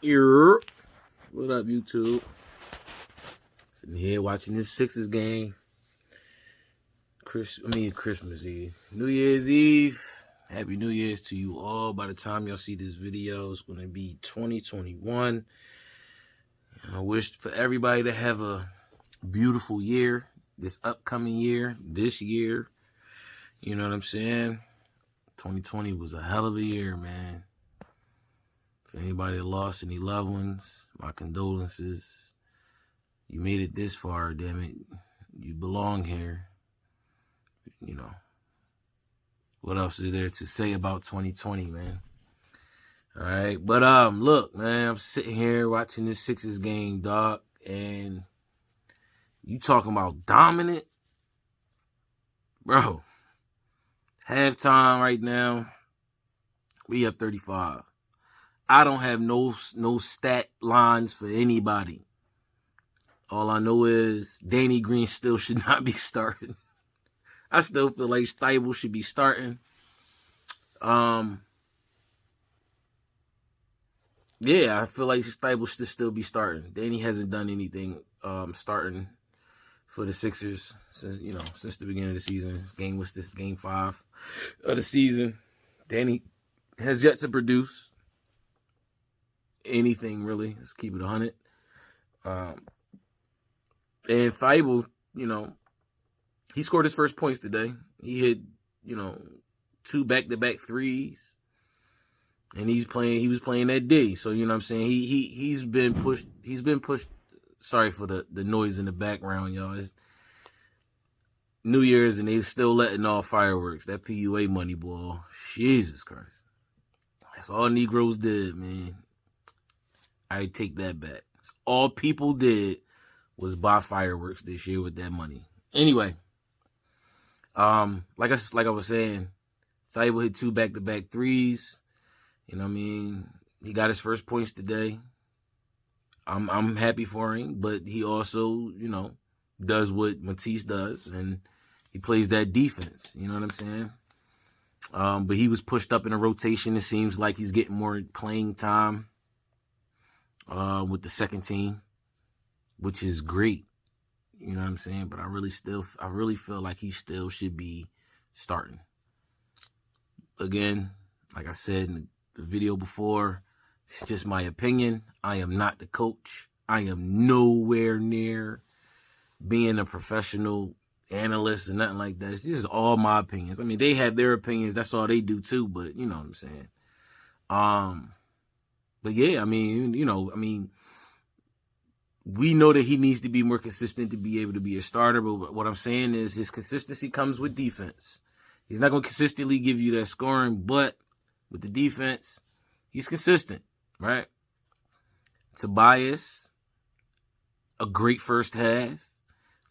What up, YouTube? Sitting here watching this Sixers game. Christmas Eve. New Year's Eve. Happy New Year's to you all. By the time y'all see this video, it's going to be 2021. I wish for everybody to have a beautiful year, this upcoming year, this year. You know what I'm saying? 2020 was a hell of a year, man. For anybody that lost any loved ones, my condolences. You made it this far, damn it. You belong here. You know. What else is there to say about 2020, man? All right. But, look, man, I'm sitting here watching this Sixers game, dog, and you talking about dominant? Bro, halftime right now, we up 35. I don't have no stat lines for anybody. All I know is Danny Green still should not be starting. I still feel like Stiebel should be starting. Yeah, I feel like Stiebel should still be starting. Danny hasn't done anything starting for the Sixers since the beginning of the season. This game was game 5 of the season. Danny has yet to produce anything, really. Let's keep it 100. And Stiebel, he scored his first points today. He hit, 2 back-to-back threes. And he was playing that D. So, you know what I'm saying? He's been pushed. Sorry for the noise in the background, y'all. It's New Year's and they still letting off fireworks. That PUA money, boy. Jesus Christ. That's all Negroes did, man. I take that back. That's all people did was buy fireworks this year with that money. Anyway, like I was saying, Stiebel hit 2 back-to-back threes. You know what I mean? He got his first points today. I'm happy for him, but he also, does what Matisse does, and he plays that defense. You know what I'm saying? But he was pushed up in a rotation. It seems like he's getting more playing time with the second team, which is great. You know what I'm saying? But I really feel like he still should be starting. Again, like I said in the video before, it's just my opinion. I am not the coach. I am nowhere near being a professional analyst or nothing like that. This is all my opinions. I mean, they have their opinions. That's all they do too, but you know what I'm saying. But yeah, we know that he needs to be more consistent to be able to be a starter, but what I'm saying is his consistency comes with defense. He's not going to consistently give you that scoring, but with the defense, he's consistent, right? Tobias, a great first half.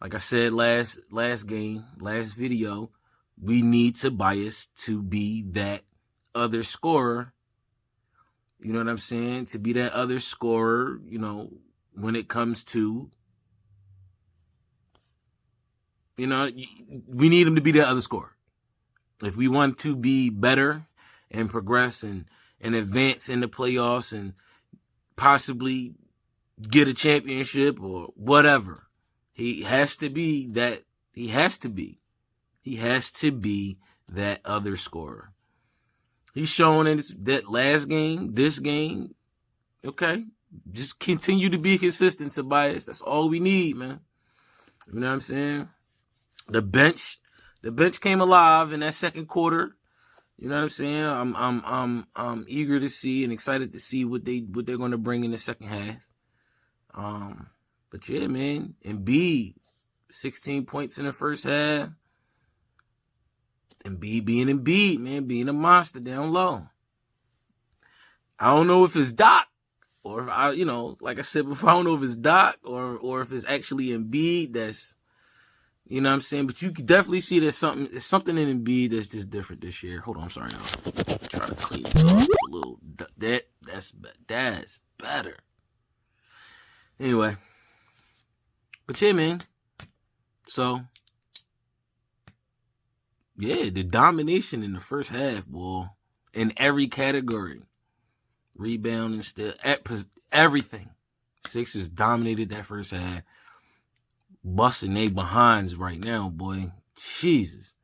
Like I said last video, we need Tobias to be that other scorer. You know what I'm saying? To be that other scorer, when it comes to, we need him to be the other scorer. If we want to be better and progress and advance in the playoffs and possibly get a championship or whatever, he has to be that other scorer. He's showing in that last game, this game, okay? Just continue to be consistent, Tobias. That's all we need, man. You know what I'm saying? The bench came alive in that second quarter. You know what I'm saying? I'm eager to see and excited to see what they're going to bring in the second half. But yeah, man, Embiid, 16 points in the first half. Embiid being Embiid, man, being a monster down low. I don't know if it's Doc or if like I said before, I don't know if it's Doc or if it's actually Embiid that's, you know what I'm saying? But you can definitely see there's something in Embiid that's just different this year. Hold on, I'm sorry, y'all. Try to clean it up a little. That's better. Anyway. But yeah, man. So, yeah, the domination in the first half, boy, in every category. rebounding, still everything. Sixers dominated that first half, busting they behinds right now, boy. Jesus,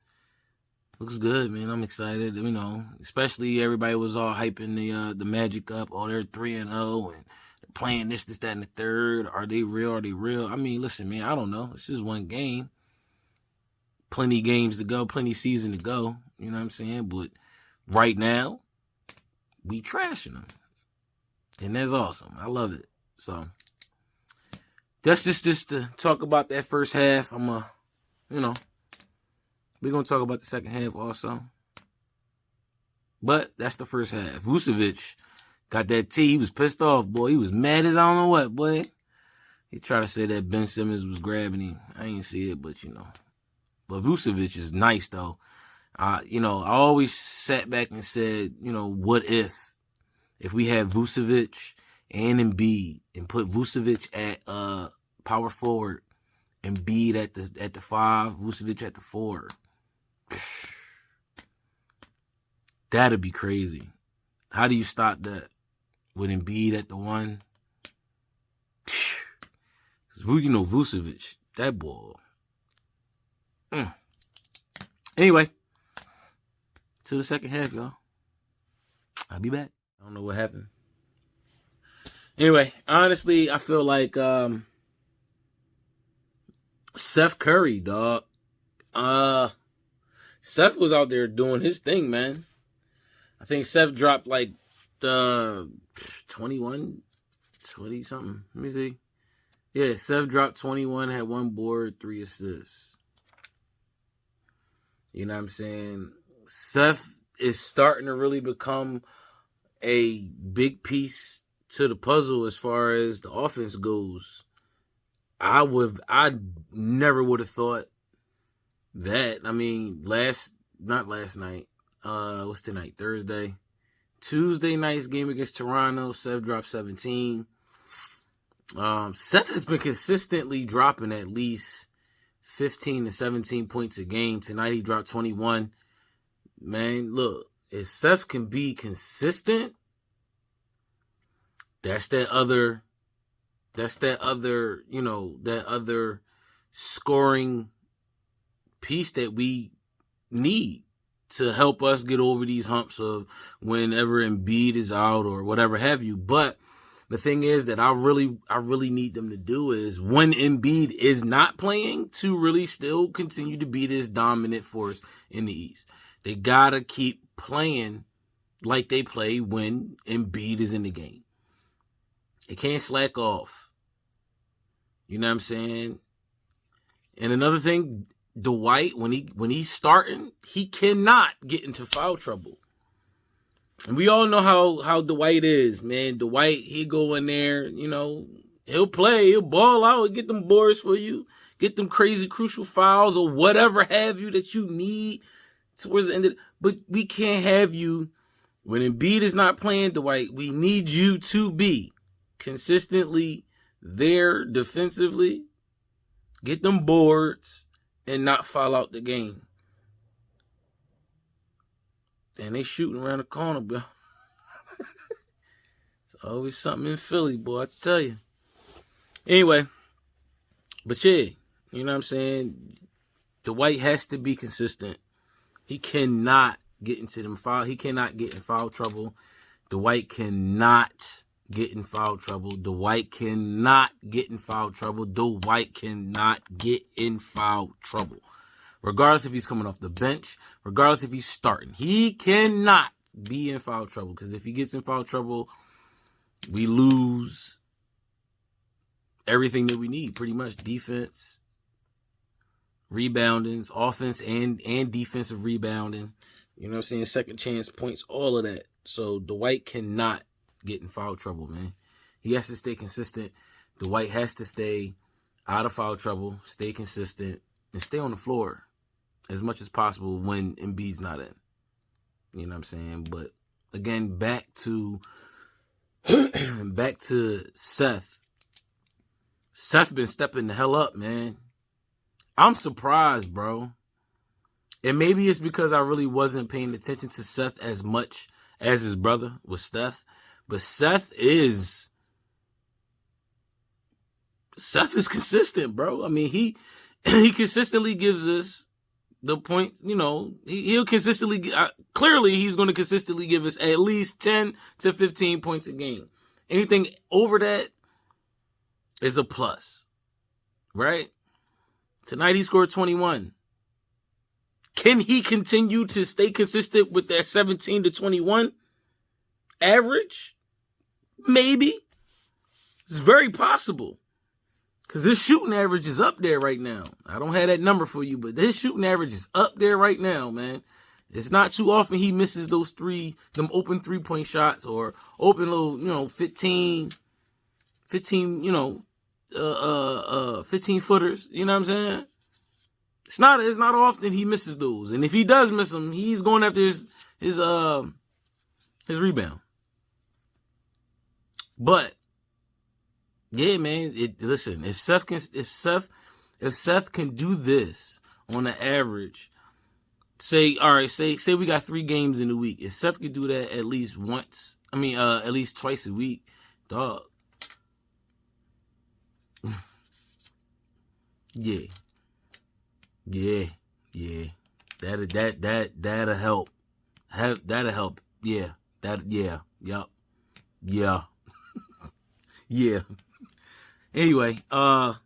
looks good, man. I'm excited. You know, especially everybody was all hyping the Magic up. Oh, they're 3-0 and they're playing this, that, and the third. Are they real? Are they real? I mean, listen, man. I don't know. It's just one game. Plenty games to go. Plenty season to go. You know what I'm saying? But right now, we trashing them, and that's awesome. I love it. So that's just to talk about that first half. we're gonna talk about the second half also. But that's the first half. Vucevic got that T. He was pissed off, boy. He was mad as I don't know what, boy. He tried to say that Ben Simmons was grabbing him. I ain't see it, but you know. But Vucevic is nice though. I always sat back and said, what if we had Vucevic and Embiid and put Vucevic at power forward, Embiid at the 5, Vucevic at the 4. That'd be crazy. How do you stop that with Embiid at the 1? Vucevic, that boy. Anyway, to the second half, y'all. I'll be back. I don't know what happened. Anyway, honestly, I feel like Seth Curry, dog. Seth was out there doing his thing, man. I think Seth dropped like 21, 20 something. Let me see. Yeah, Seth dropped 21, had 1 board, 3 assists. You know what I'm saying? Seth is starting to really become a big piece to the puzzle as far as the offense goes. I never would have thought that. I mean, not last night. What's tonight? Thursday. Tuesday night's game against Toronto, Seth dropped 17. Seth has been consistently dropping at least 15 to 17 points a game. Tonight he dropped 21. Man, look, if Seth can be consistent, that's that other scoring piece that we need to help us get over these humps of whenever Embiid is out or whatever have you. But the thing is that I really need them to do is when Embiid is not playing to really still continue to be this dominant force in the East. They gotta keep playing like they play when Embiid is in the game. They can't slack off. You know what I'm saying? And another thing, Dwight, when he's starting, he cannot get into foul trouble. And we all know how Dwight is, man. Dwight, he go in there, he'll play, he'll ball out, he'll get them boards for you, get them crazy crucial fouls or whatever have you that you need towards the end of but we can't have you when Embiid is not playing, Dwight. We need you to be consistently there defensively, get them boards, and not foul out the game. And they shooting around the corner, bro. It's always something in Philly, boy, I tell you. Anyway, but yeah, you know what I'm saying? Dwight has to be consistent. He cannot get into them foul. He cannot get in foul trouble. Dwight cannot get in foul trouble. Dwight cannot get in foul trouble. Dwight cannot get in foul trouble. Regardless if he's coming off the bench, regardless if he's starting, he cannot be in foul trouble. Because if he gets in foul trouble, we lose everything that we need, pretty much. Defense, rebounding, offense, and defensive rebounding. You know what I'm saying? Second chance points, all of that. So Dwight cannot get in foul trouble, man. He has to stay consistent. Dwight has to stay out of foul trouble, stay consistent, and stay on the floor as much as possible when Embiid's not in. You know what I'm saying? But again, back to Seth. Seth been stepping the hell up, man. I'm surprised, bro. And maybe it's because I really wasn't paying attention to Seth as much as his brother with Steph. But Seth is consistent, bro. I mean, he consistently gives us the point, he'll consistently, clearly he's going to consistently give us at least 10 to 15 points a game. Anything over that is a plus, right? Tonight he scored 21. Can he continue to stay consistent with that 17 to 21 average? Maybe. It's very possible. Because his shooting average is up there right now. I don't have that number for you, but his shooting average is up there right now, man. It's not too often he misses them open 3-point shots or open little, 15 footers. You know what I'm saying? It's not often he misses those. And if he does miss them, he's going after his rebound. But yeah, man. Listen, if Seth can do this on the average, say we got 3 games in a week. If Seth can do that at least at least twice a week, dog. Yeah. That'll help. That'll help. Yeah. Yup. Yeah. Yeah. Anyway, another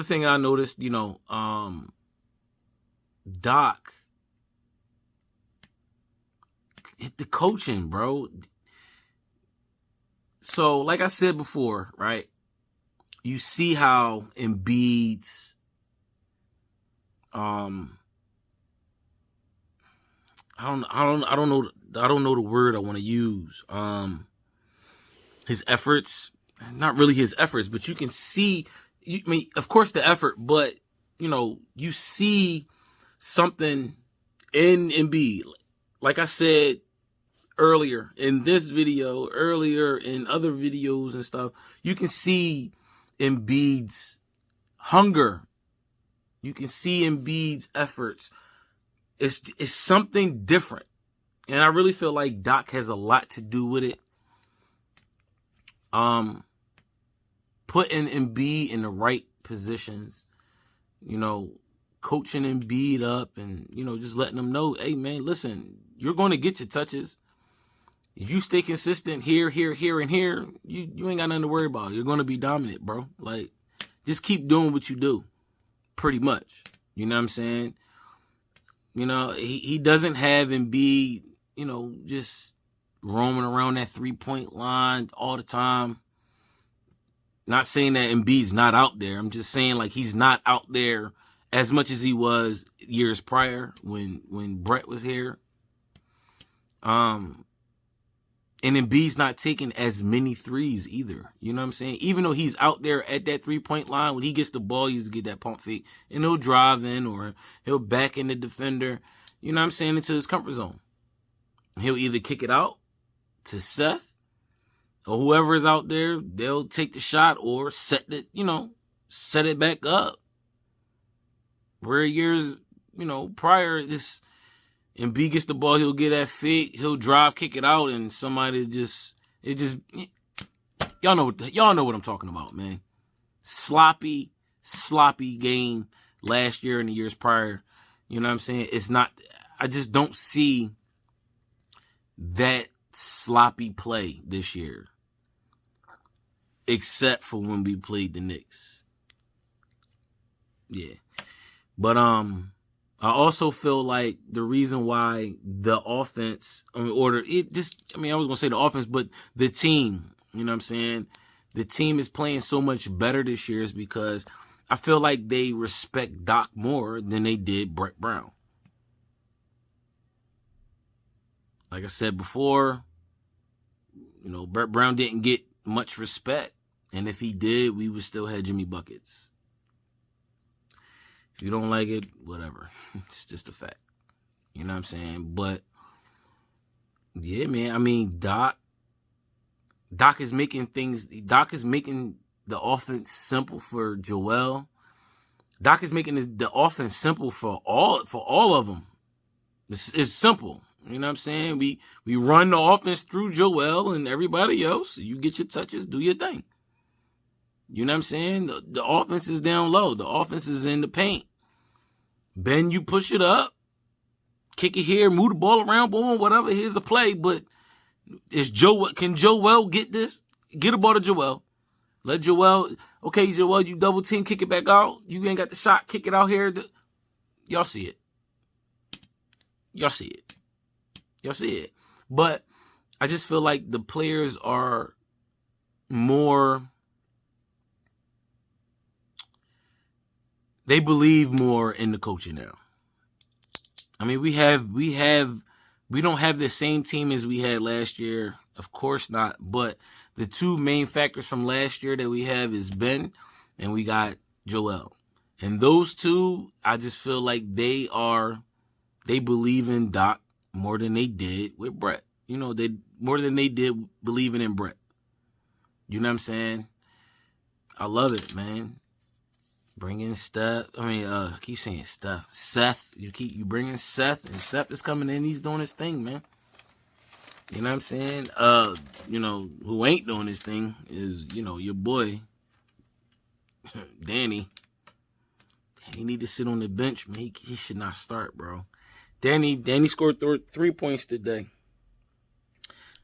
thing I noticed, Doc, the coaching, bro. So, like I said before, right? You see how Embiid's, I don't know the word I want to use. His efforts, not really his efforts, but you can see, of course the effort, but, you see something in Embiid. Like I said earlier in this video, earlier in other videos and stuff, you can see Embiid's hunger. You can see Embiid's efforts. It's something different. And I really feel like Doc has a lot to do with it. Putting Embiid in the right positions, coaching Embiid up and, just letting them know, hey, man, listen, you're going to get your touches. If you stay consistent here, and here, you ain't got nothing to worry about. You're going to be dominant, bro. Like, just keep doing what you do, pretty much. You know what I'm saying? He doesn't have Embiid, just roaming around that 3-point line all the time. Not saying that Embiid's not out there. I'm just saying, like, he's not out there as much as he was years prior when Brett was here. And Embiid's not taking as many threes either. You know what I'm saying? Even though he's out there at that 3-point line, when he gets the ball, he used to get that pump fake, and he'll drive in or he'll back in the defender, you know what I'm saying, into his comfort zone. He'll either kick it out to Seth or whoever is out there. They'll take the shot or set it back up. Where years, prior, this Embiid gets the ball, he'll get that fake, he'll drive, kick it out, and somebody y'all know what I'm talking about, man. Sloppy game last year and the years prior. You know what I'm saying? I just don't see that sloppy play this year, except for when we played the Knicks. Yeah. But I also feel like the reason why the offense, I was going to say the offense, but the team, you know what I'm saying? The team is playing so much better this year is because I feel like they respect Doc more than they did Brett Brown. Like I said before, Brett Brown didn't get much respect. And if he did, we would still have Jimmy Buckets. If you don't like it, whatever. It's just a fact. You know what I'm saying? But, yeah, man. I mean, Doc is making the offense simple for Joel. Doc is making the offense simple for all of them. It's simple. You know what I'm saying? We run the offense through Joel and everybody else. You get your touches, do your thing. You know what I'm saying? The offense is down low. The offense is in the paint. Ben, you push it up, kick it here, move the ball around, boom, whatever. Here's the play. But can Joel get this? Get a ball to Joel. Let Joel, okay, Joel, you double team, kick it back out. You ain't got the shot, kick it out here. Y'all see it. Y'all see it. Y'all see it. But I just feel like the players are more, they believe more in the coaching now. I mean, we don't have the same team as we had last year. Of course not. But the two main factors from last year that we have is Ben and we got Joel. And those two, I just feel like they believe in Doc more than they did with Brett. You know, more than they did believing in Brett. You know what I'm saying? I love it, man. Bringing Steph. I keep saying Steph. Seth. You bringing Seth, and Seth is coming in. He's doing his thing, man. You know what I'm saying? Who ain't doing his thing is, your boy, Danny. He need to sit on the bench, man. He should not start, bro. Danny scored 3 points today.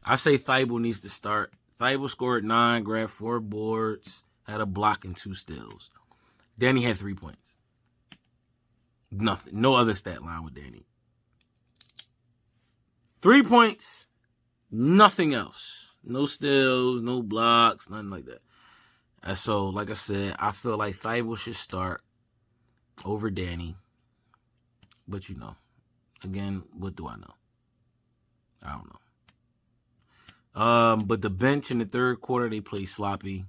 I say Thibault needs to start. Thibault scored 9, grabbed 4 boards, had a block and 2 steals. Danny had 3 points. Nothing. No other stat line with Danny. 3 points. Nothing else. No steals, no blocks, nothing like that. And so, like I said, I feel like Thibault should start over Danny. But again, what do I know? I don't know. But the bench in the third quarter, they played sloppy.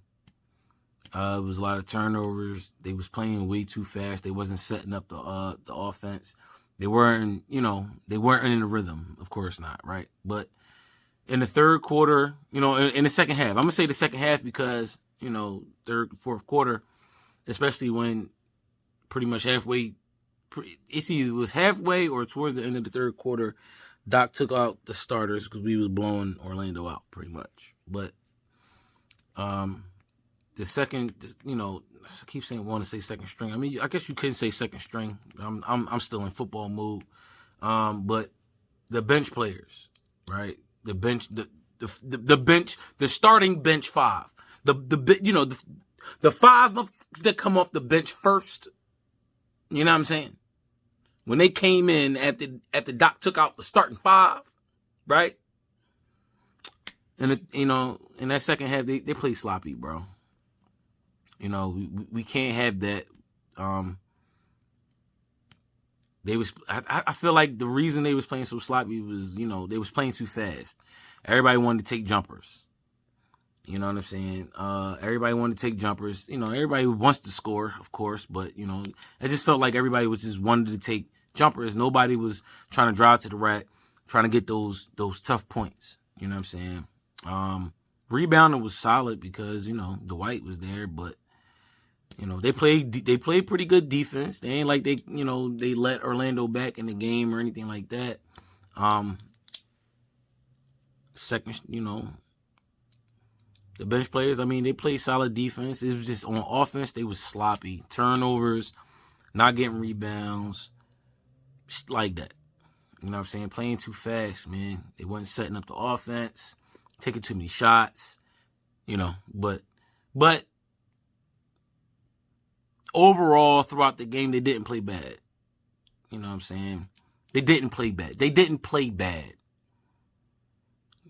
It was a lot of turnovers. They was playing way too fast. They wasn't setting up the offense. They weren't in the rhythm. Of course not, right? But in the third quarter, in the second half, I'm gonna say the second half because third, fourth quarter, especially when pretty much halfway, it's either was halfway or towards the end of the third quarter, Doc took out the starters because we was blowing Orlando out pretty much. But the second, I keep saying want to say second string. I mean, I guess you can say second string. I'm still in football mood. But the bench players, right? The bench, the bench, the starting bench 5. The 5 that come off the bench first. You know what I'm saying? When they came in after Doc took out the starting 5, right? And in that second half they played sloppy, bro. We can't have that. I feel like the reason they was playing so sloppy was, they was playing too fast. Everybody wanted to take jumpers. You know what I'm saying? Everybody wanted to take jumpers. Everybody wants to score, of course, but, I just felt like everybody was just wanted to take jumpers. Nobody was trying to drive to the rack, trying to get those tough points. You know what I'm saying? Rebounding was solid because, Dwight was there, but, they played pretty good defense. They ain't like they let Orlando back in the game or anything like that. Second, the bench players, they played solid defense. It was just on offense, they was sloppy. Turnovers, not getting rebounds, just like that. You know what I'm saying? Playing too fast, man. They wasn't setting up the offense, taking too many shots, but overall, throughout the game, they didn't play bad. You know what I'm saying? They didn't play bad.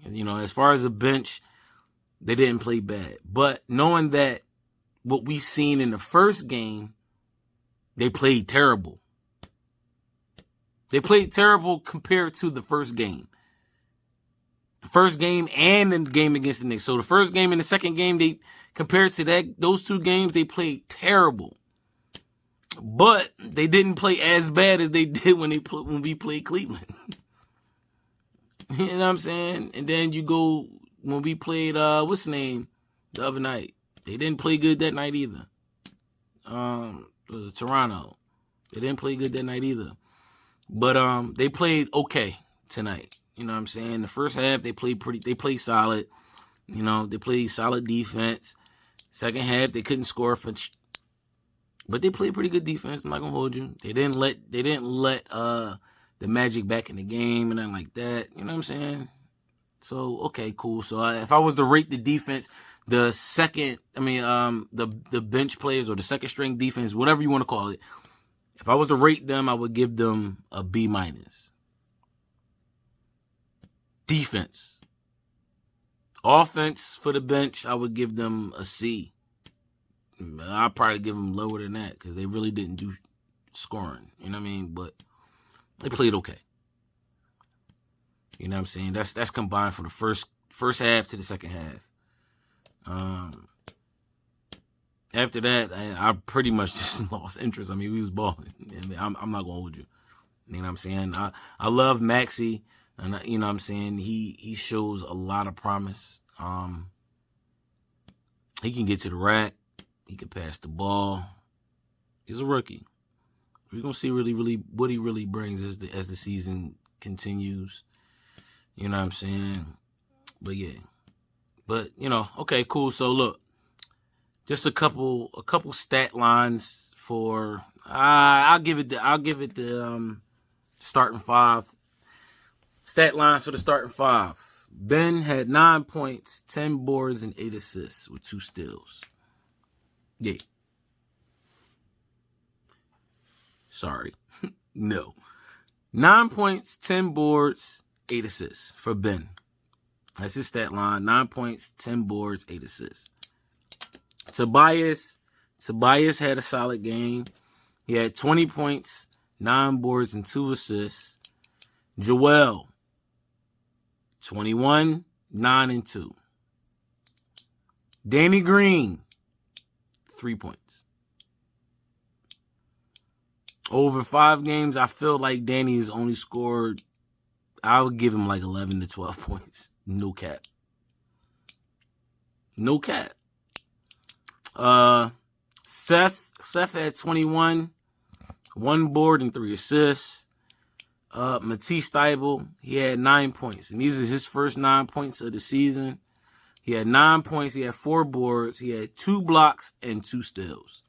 As far as the bench, they didn't play bad. But knowing that what we seen in the first game, they played terrible. They played terrible compared to the first game. The first game and the game against the Knicks. So the first game and the second game, they compared to those 2 games, they played terrible. But they didn't play as bad as they did when we played Cleveland. You know what I'm saying? And then you go when we played what's the name the other night. They didn't play good that night either. It was Toronto. They didn't play good that night either. But they played okay tonight. You know what I'm saying? The first half, they played solid. You know, they played solid defense. Second half, they couldn't score but they played pretty good defense. I'm not gonna hold you. They didn't let the Magic back in the game and nothing like that. You know what I'm saying? So okay, cool. So if I was to rate the defense, the bench players or the second string defense, whatever you want to call it, if I was to rate them, I would give them a B-. Defense. Offense for the bench, I would give them a C. I'd probably give them lower than that because they really didn't do scoring. You know what I mean? But they played okay. You know what I'm saying? That's combined for the first half to the second half. After that, I pretty much just lost interest. I mean, we was balling. I mean, I'm not gonna hold you. You know what I'm saying? I love Maxey, and you know what I'm saying, he shows a lot of promise. He can get to the rack. He can pass the ball. He's a rookie. We're gonna see really what he really brings as the season continues. You know what I'm saying? But yeah. But you know, okay, cool. So look, just a couple stat lines for I'll give it the starting five. Stat lines for the starting five. Ben had 9 points, 10 boards, and 8 assists with 2 steals. Yeah. Sorry. No. 9 points, 10 boards, 8 assists for Ben. That's his stat line. 9 points, 10 boards, 8 assists. Tobias had a solid game. He had 20 points, 9 boards, and 2 assists. Joel, 21, 9, and 2. Danny Green, 3 points. Over 5 games, I feel like Danny has only scored, I would give him like 11 to 12 points. No cap. No cap. Seth had 21, 1 board and 3 assists. Matisse Thybulle, he had 9 points. And these are his first 9 points of the season. He had 9 points. He had 4 boards. He had 2 blocks and 2 steals.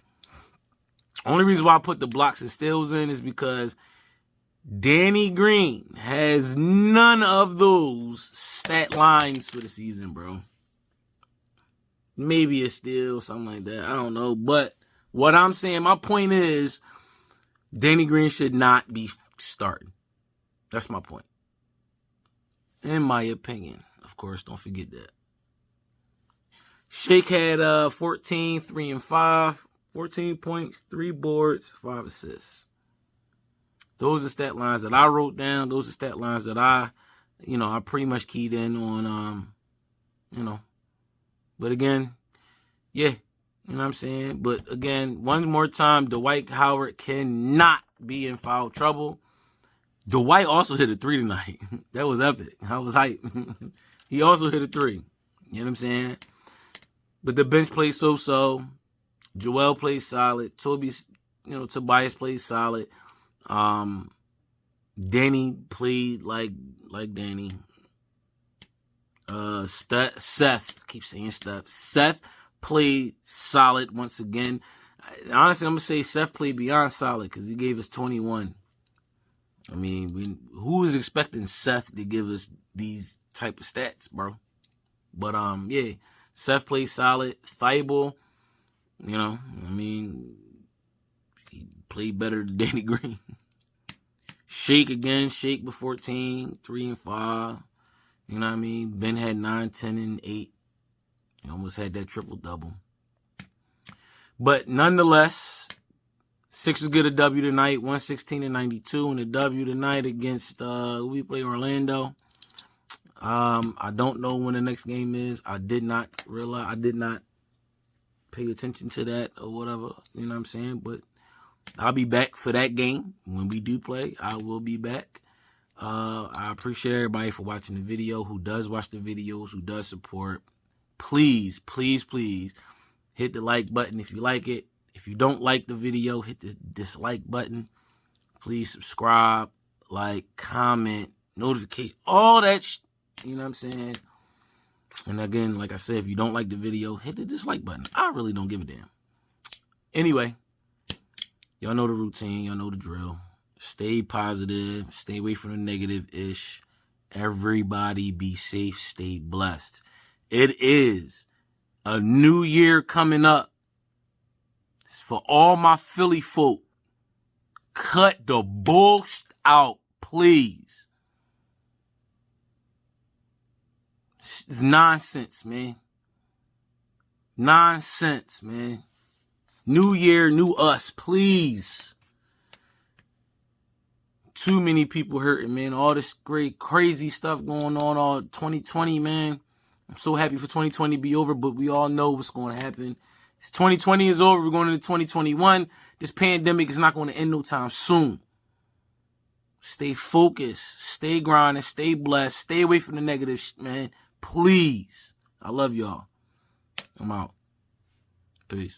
Only reason why I put the blocks and steals in is because Danny Green has none of those stat lines for the season, bro. Maybe a steal, something like that. I don't know. But what I'm saying, my point is, Danny Green should not be starting. That's my point. In my opinion. Of course, don't forget that. Shake had 14, 3, and 5. 14 points, 3 boards, 5 assists. Those are stat lines that I wrote down. Those are stat lines that I pretty much keyed in on, But again, yeah, you know what I'm saying? But again, one more time, Dwight Howard cannot be in foul trouble. Dwight also hit a 3 tonight. That was epic. I was hyped. He also hit a 3. You know what I'm saying? But the bench played so-so. Joel played solid. Tobias played solid. Danny played like Danny. Seth, I keep saying Steph. Seth played solid once again. Honestly, I'm going to say Seth played beyond solid because he gave us 21. I mean, who was expecting Seth to give us these type of stats, bro? But, yeah, Seth played solid. Thybulle, he played better than Danny Green. Shake with 14, 3 and 5. You know what I mean? Ben had 9, 10, and 8. He almost had that triple-double. But nonetheless, Sixers get a W tonight, 116-92, and a W tonight against we play Orlando. I don't know when the next game is. I did not pay attention to that or whatever. You know what I'm saying? But I'll be back for that game. When we do play, I will be back. I appreciate everybody for watching the video, who does watch the videos, who does support. Please, please, please hit the like button if you like it. If you don't like the video, hit the dislike button. Please subscribe, like, comment, notification, all that you know what I'm saying? And again, like I said, if you don't like the video, hit the dislike button. I really don't give a damn. Anyway, y'all know the routine. Y'all know the drill. Stay positive. Stay away from the negative-ish. Everybody be safe. Stay blessed. It is a new year coming up. It's for all my Philly folk. Cut the bullshit out, please. It's nonsense, man. Nonsense, man. New year, new us, please. Too many people hurting, man. All this great, crazy stuff going on all 2020, man. I'm so happy for 2020 to be over, but we all know what's going to happen. 2020 is over. We're going into 2021. This pandemic is not going to end no time soon. Stay focused. Stay grinding. Stay blessed. Stay away from the negative shit, man. Please. I love y'all. I'm out. Peace.